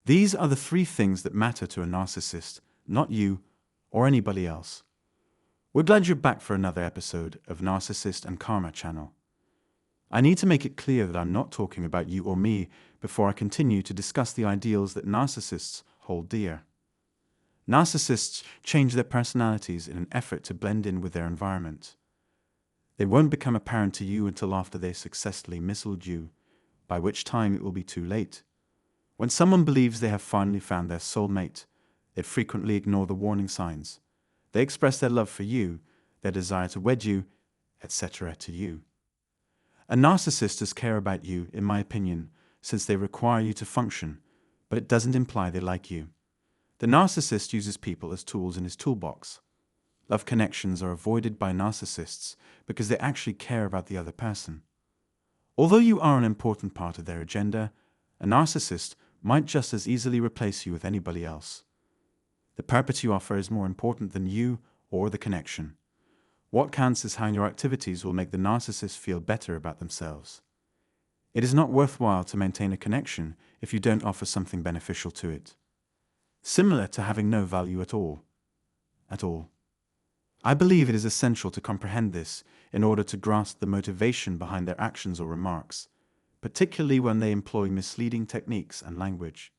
These are the three things that matter to a narcissist, not you or anybody else. We're glad you're back for another episode of Narcissist and Karma channel. I need to make it clear that I'm not talking about you or me before I continue to discuss the ideals that narcissists hold dear. Narcissists change their personalities in an effort to blend in with their environment. They won't become apparent to you until after they successfully missiled you, by which time it will be too late. When someone believes they have finally found their soulmate, they frequently ignore the warning signs. They express their love for you, their desire to wed you, etc. to you. A narcissist does care about you, in my opinion, since they require you to function, but it doesn't imply they like you. The narcissist uses people as tools in his toolbox. Love connections are avoided by narcissists because they actually care about the other person. Although you are an important part of their agenda, a narcissist might just as easily replace you with anybody else. The purpose you offer is more important than you or the connection. What counts is how your activities will make the narcissist feel better about themselves. It is not worthwhile to maintain a connection if you don't offer something beneficial to it. Similar to having no value at all. I believe it is essential to comprehend this in order to grasp the motivation behind their actions or remarks, particularly when they employ misleading techniques and language.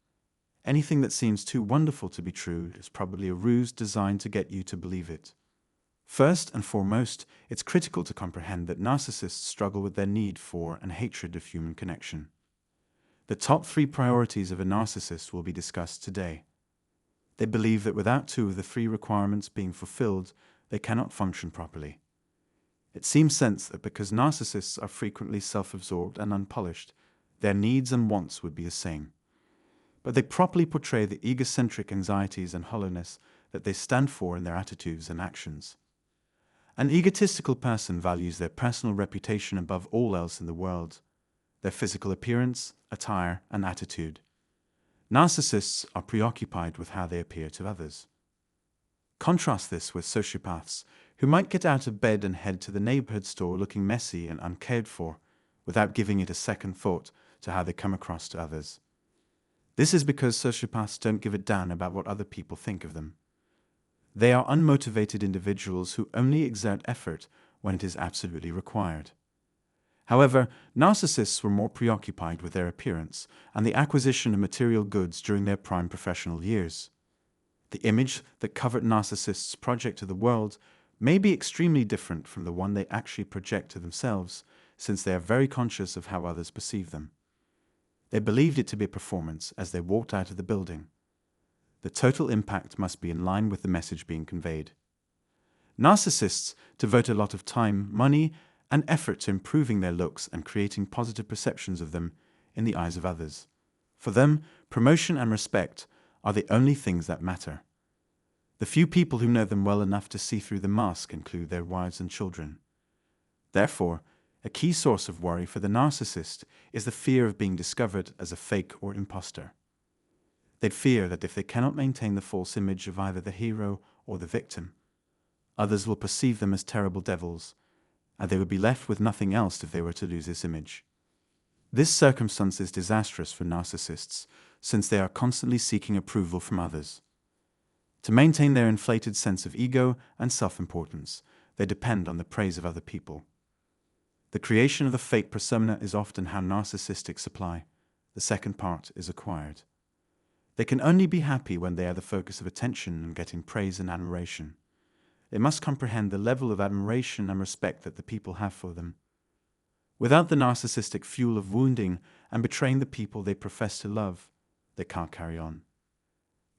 Anything that seems too wonderful to be true is probably a ruse designed to get you to believe it. First and foremost, it's critical to comprehend that narcissists struggle with their need for and hatred of human connection. The top 3 priorities of a narcissist will be discussed today. They believe that without 2 of the 3 requirements being fulfilled, they cannot function properly. It seems sense that because narcissists are frequently self-absorbed and unpolished, their needs and wants would be the same. But they properly portray the egocentric anxieties and hollowness that they stand for in their attitudes and actions. An egotistical person values their personal reputation above all else in the world, their physical appearance, attire, and attitude. Narcissists are preoccupied with how they appear to others. Contrast this with sociopaths, who might get out of bed and head to the neighborhood store looking messy and uncared for, without giving it a second thought to how they come across to others. This is because sociopaths don't give a damn about what other people think of them. They are unmotivated individuals who only exert effort when it is absolutely required. However, narcissists were more preoccupied with their appearance and the acquisition of material goods during their prime professional years. The image that covert narcissists project to the world may be extremely different from the one they actually project to themselves, since they are very conscious of how others perceive them. They believed it to be a performance as they walked out of the building. The total impact must be in line with the message being conveyed. Narcissists devote a lot of time, money, and effort to improving their looks and creating positive perceptions of them in the eyes of others. For them, promotion and respect are the only things that matter. The few people who know them well enough to see through the mask include their wives and children. Therefore, a key source of worry for the narcissist is the fear of being discovered as a fake or impostor. They'd fear that if they cannot maintain the false image of either the hero or the victim, others will perceive them as terrible devils, and they would be left with nothing else if they were to lose this image. This circumstance is disastrous for narcissists, since they are constantly seeking approval from others. To maintain their inflated sense of ego and self-importance, they depend on the praise of other people. The creation of the fake persona is often how narcissistic supply. The second part is acquired. They can only be happy when they are the focus of attention and getting praise and admiration. They must comprehend the level of admiration and respect that the people have for them. Without the narcissistic fuel of wounding and betraying the people they profess to love, they can't carry on.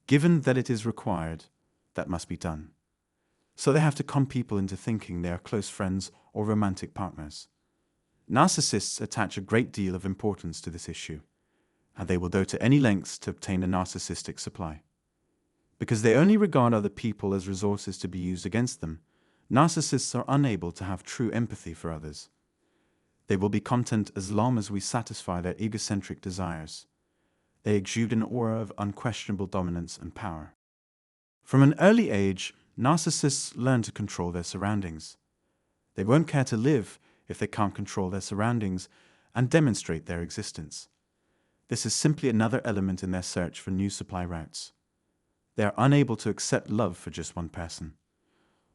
Given that it is required, that must be done. So they have to con people into thinking they are close friends or romantic partners. Narcissists attach a great deal of importance to this issue, and they will go to any lengths to obtain a narcissistic supply. Because they only regard other people as resources to be used against them, narcissists are unable to have true empathy for others. They will be content as long as we satisfy their egocentric desires. They exude an aura of unquestionable dominance and power. From an early age, narcissists learn to control their surroundings. They won't care to live if they can't control their surroundings and demonstrate their existence. This is simply another element in their search for new supply routes. They are unable to accept love for just one person.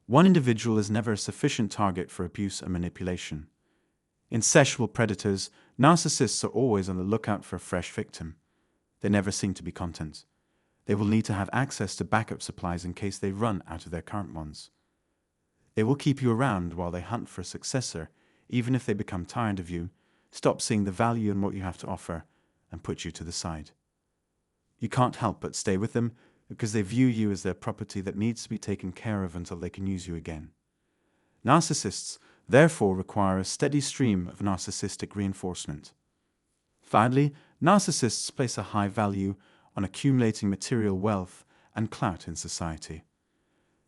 One individual is never a sufficient target for abuse and manipulation. Insatiable predators, narcissists are always on the lookout for a fresh victim. They never seem to be content. They will need to have access to backup supplies in case they run out of their current ones. They will keep you around while they hunt for a successor, even if they become tired of you, stop seeing the value in what you have to offer, and put you to the side. You can't help but stay with them because they view you as their property that needs to be taken care of until they can use you again. Narcissists therefore require a steady stream of narcissistic reinforcement. Finally, narcissists place a high value on accumulating material wealth and clout in society.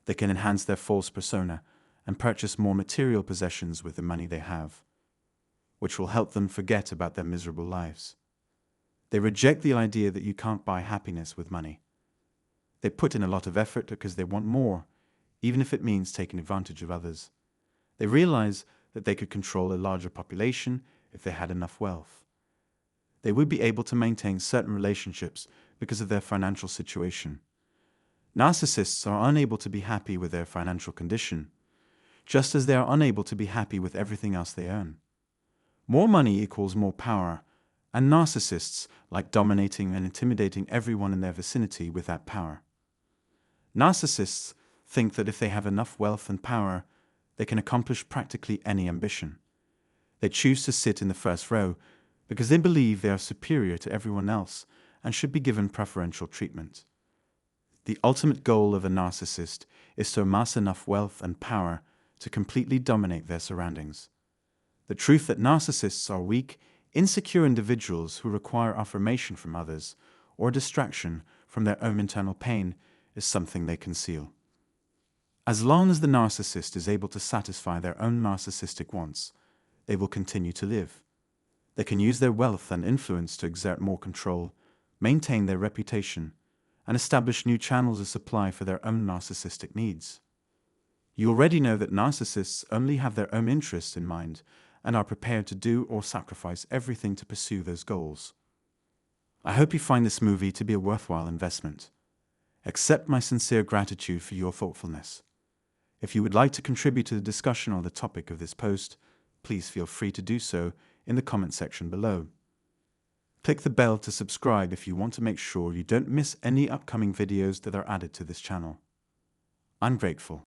They can enhance their false persona and purchase more material possessions with the money they have, which will help them forget about their miserable lives. They reject the idea that you can't buy happiness with money. They put in a lot of effort because they want more, even if it means taking advantage of others. They realize that they could control a larger population if they had enough wealth. They would be able to maintain certain relationships because of their financial situation. Narcissists are unable to be happy with their financial condition, just as they are unable to be happy with everything else they earn. More money equals more power, and narcissists like dominating and intimidating everyone in their vicinity with that power. Narcissists think that if they have enough wealth and power, they can accomplish practically any ambition. They choose to sit in the first row because they believe they are superior to everyone else and should be given preferential treatment. The ultimate goal of a narcissist is to amass enough wealth and power to completely dominate their surroundings. The truth that narcissists are weak, insecure individuals who require affirmation from others or distraction from their own internal pain is something they conceal. As long as the narcissist is able to satisfy their own narcissistic wants, they will continue to live. They can use their wealth and influence to exert more control, maintain their reputation, and establish new channels of supply for their own narcissistic needs. You already know that narcissists only have their own interests in mind and are prepared to do or sacrifice everything to pursue those goals. I hope you find this movie to be a worthwhile investment. Accept my sincere gratitude for your thoughtfulness. If you would like to contribute to the discussion on the topic of this post, please feel free to do so in the comment section below. Click the bell to subscribe if you want to make sure you don't miss any upcoming videos that are added to this channel. I'm grateful.